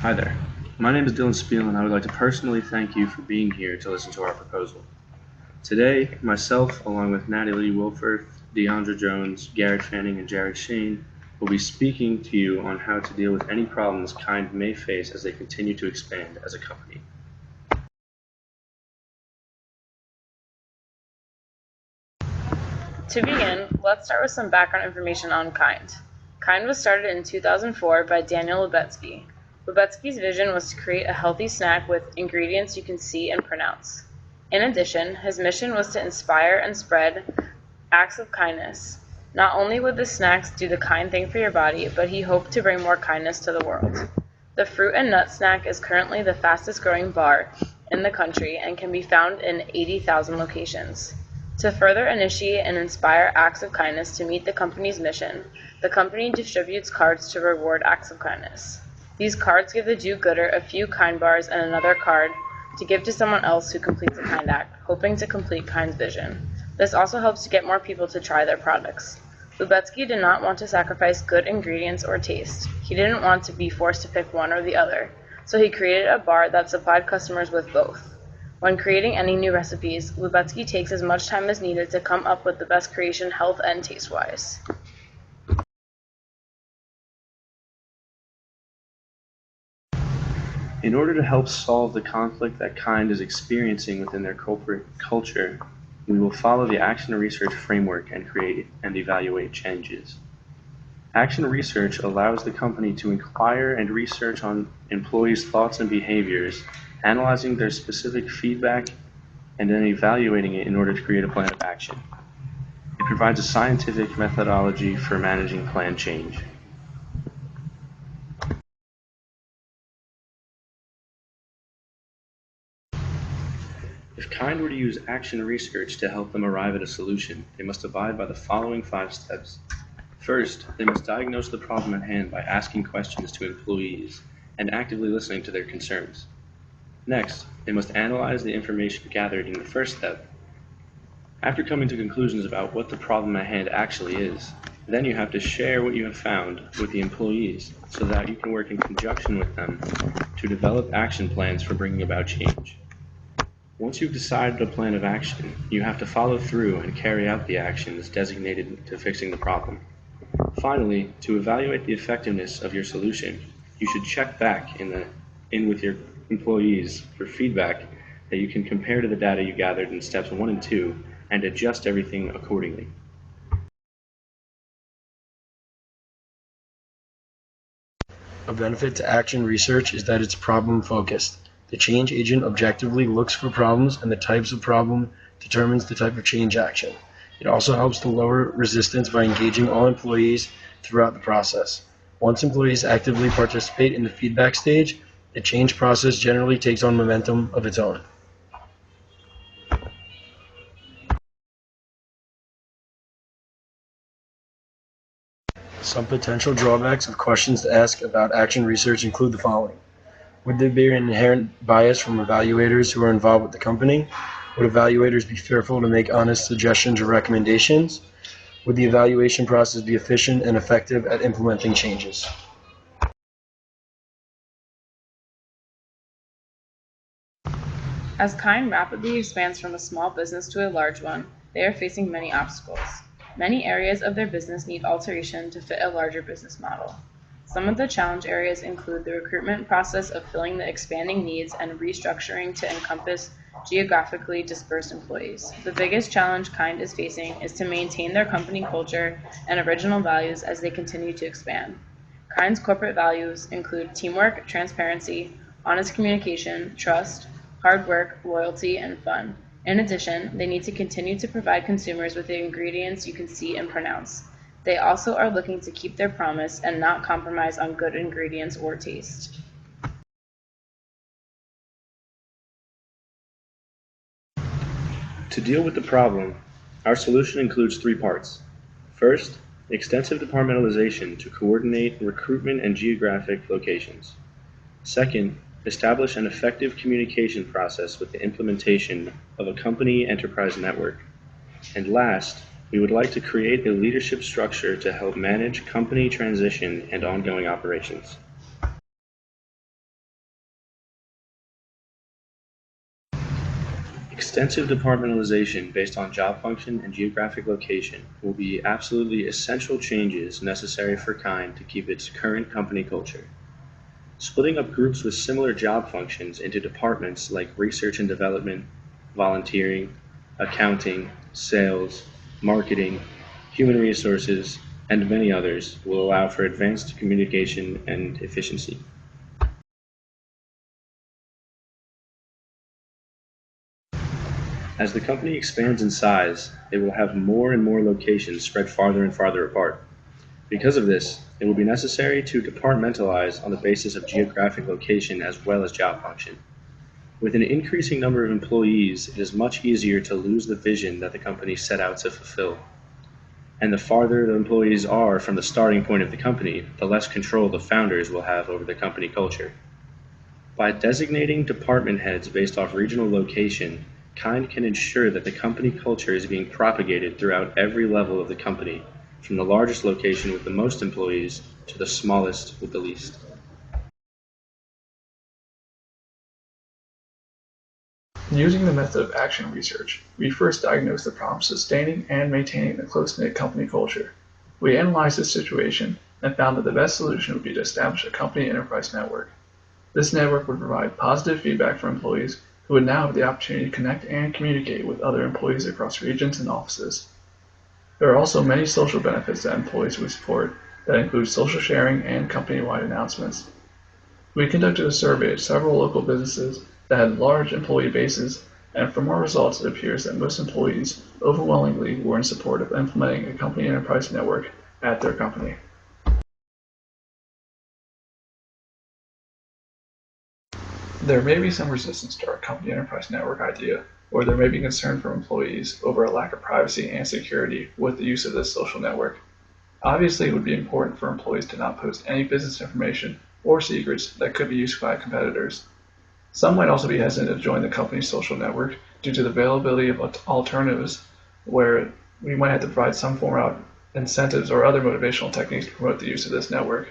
Hi there. My name is Dylan Spiel, and I would like to personally thank you for being here to listen to our proposal. Today, myself, along with Natalie Wilforth, Deandra Jones, Garrett Fanning, and Jared Shane, will be speaking to you on how to deal with any problems Kind may face as they continue to expand as a company. To begin, let's start with some background information on Kind. Kind was started in 2004 by Daniel Lubetzky. Lubetzky's vision was to create a healthy snack with ingredients you can see and pronounce. In addition, his mission was to inspire and spread acts of kindness. Not only would the snacks do the kind thing for your body, but he hoped to bring more kindness to the world. The fruit and nut snack is currently the fastest growing bar in the country and can be found in 80,000 locations. To further initiate and inspire acts of kindness to meet the company's mission, the company distributes cards to reward acts of kindness. These cards give the do-gooder a few Kind bars and another card to give to someone else who completes a kind act, hoping to complete Kind's vision. This also helps to get more people to try their products. Lubetzky did not want to sacrifice good ingredients or taste. He didn't want to be forced to pick one or the other, so he created a bar that supplied customers with both. When creating any new recipes, Lubetzky takes as much time as needed to come up with the best creation health and taste-wise. In order to help solve the conflict that Kind is experiencing within their corporate culture, we will follow the action research framework and create and evaluate changes. Action research allows the company to inquire and research on employees' thoughts and behaviors, analyzing their specific feedback, and then evaluating it in order to create a plan of action. It provides a scientific methodology for managing plan change. If Kind were to use action research to help them arrive at a solution, they must abide by the following 5 steps. First, they must diagnose the problem at hand by asking questions to employees and actively listening to their concerns. Next, they must analyze the information gathered in the first step. After coming to conclusions about what the problem at hand actually is, then you have to share what you have found with the employees so that you can work in conjunction with them to develop action plans for bringing about change. Once you've decided a plan of action, you have to follow through and carry out the actions designated to fixing the problem. Finally, to evaluate the effectiveness of your solution, you should check back in with your employees for feedback that you can compare to the data you gathered in steps 1 and 2 and adjust everything accordingly. A benefit to action research is that it's problem-focused. The change agent objectively looks for problems, and the types of problem determines the type of change action. It also helps to lower resistance by engaging all employees throughout the process. Once employees actively participate in the feedback stage, the change process generally takes on momentum of its own. Some potential drawbacks of questions to ask about action research include the following. Would there be an inherent bias from evaluators who are involved with the company? Would evaluators be fearful to make honest suggestions or recommendations? Would the evaluation process be efficient and effective at implementing changes? As Kind rapidly expands from a small business to a large one, they are facing many obstacles. Many areas of their business need alteration to fit a larger business model. Some of the challenge areas include the recruitment process of filling the expanding needs and restructuring to encompass geographically dispersed employees. The biggest challenge Kind is facing is to maintain their company culture and original values as they continue to expand. Kind's corporate values include teamwork, transparency, honest communication, trust, hard work, loyalty, and fun. In addition, they need to continue to provide consumers with the ingredients you can see and pronounce. They also are looking to keep their promise and not compromise on good ingredients or taste. To deal with the problem, our solution includes 3 parts. First, extensive departmentalization to coordinate recruitment and geographic locations. Second, establish an effective communication process with the implementation of a company enterprise network. And last, we would like to create a leadership structure to help manage company transition and ongoing operations. Extensive departmentalization based on job function and geographic location will be absolutely essential changes necessary for Kind to keep its current company culture. Splitting up groups with similar job functions into departments like research and development, volunteering, accounting, sales, marketing, human resources, and many others will allow for advanced communication and efficiency. As the company expands in size, it will have more and more locations spread farther and farther apart. Because of this, it will be necessary to departmentalize on the basis of geographic location as well as job function. With an increasing number of employees, it is much easier to lose the vision that the company set out to fulfill. And the farther the employees are from the starting point of the company, the less control the founders will have over the company culture. By designating department heads based off regional location, Kind can ensure that the company culture is being propagated throughout every level of the company, from the largest location with the most employees to the smallest with the least. Using the method of action research, we first diagnosed the problem sustaining and maintaining the close-knit company culture. We analyzed the situation and found that the best solution would be to establish a company enterprise network. This network would provide positive feedback for employees who would now have the opportunity to connect and communicate with other employees across regions and offices. There are also many social benefits that employees would support that include social sharing and company-wide announcements. We conducted a survey of several local businesses that had large employee bases, and from our results it appears that most employees overwhelmingly were in support of implementing a company enterprise network at their company. There may be some resistance to our company enterprise network idea, or there may be concern from employees over a lack of privacy and security with the use of this social network. Obviously, it would be important for employees to not post any business information or secrets that could be used by competitors. Some might also be hesitant to join the company's social network due to the availability of alternatives where we might have to provide some form of incentives or other motivational techniques to promote the use of this network.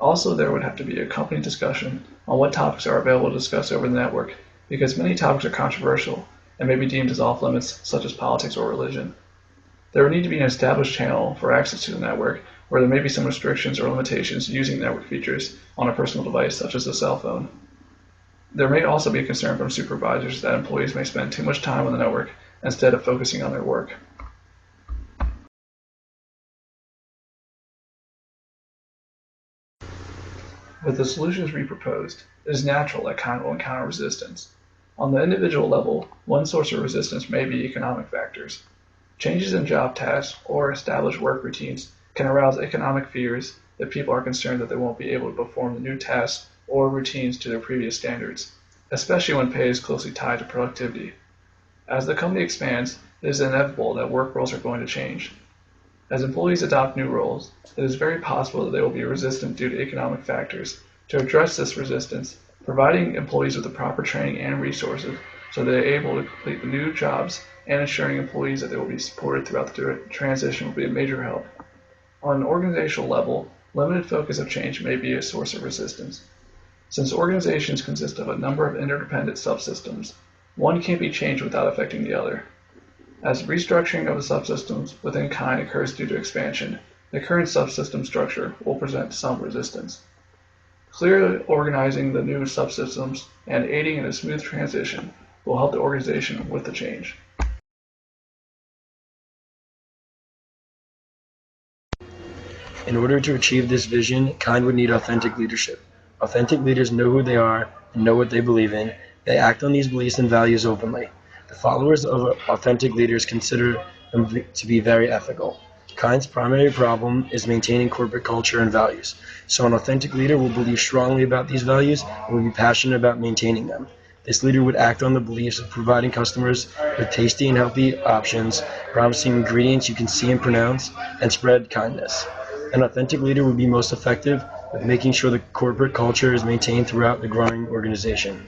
Also, there would have to be a company discussion on what topics are available to discuss over the network, because many topics are controversial and may be deemed as off limits, such as politics or religion. There would need to be an established channel for access to the network, where there may be some restrictions or limitations using network features on a personal device, such as a cell phone. There may also be a concern from supervisors that employees may spend too much time on the network instead of focusing on their work. With the solutions we proposed, it is natural that Kind will encounter resistance. On the individual level, one source of resistance may be economic factors. Changes in job tasks or established work routines can arouse economic fears if people are concerned that they won't be able to perform the new tasks or routines to their previous standards, especially when pay is closely tied to productivity. As the company expands, it is inevitable that work roles are going to change. As employees adopt new roles, it is very possible that they will be resistant due to economic factors. To address this resistance, providing employees with the proper training and resources so that they are able to complete the new jobs and ensuring employees that they will be supported throughout the transition will be a major help. On an organizational level, limited focus of change may be a source of resistance. Since organizations consist of a number of interdependent subsystems, one can't be changed without affecting the other. As restructuring of the subsystems within Kind occurs due to expansion, the current subsystem structure will present some resistance. Clearly organizing the new subsystems and aiding in a smooth transition will help the organization with the change. In order to achieve this vision, Kind would need authentic leadership. Authentic leaders know who they are and know what they believe in. They act on these beliefs and values openly. The followers of authentic leaders consider them to be very ethical. Kind's primary problem is maintaining corporate culture and values. So an authentic leader will believe strongly about these values and will be passionate about maintaining them. This leader would act on the beliefs of providing customers with tasty and healthy options, promising ingredients you can see and pronounce, and spread kindness. An authentic leader would be most effective with making sure the corporate culture is maintained throughout the growing organization.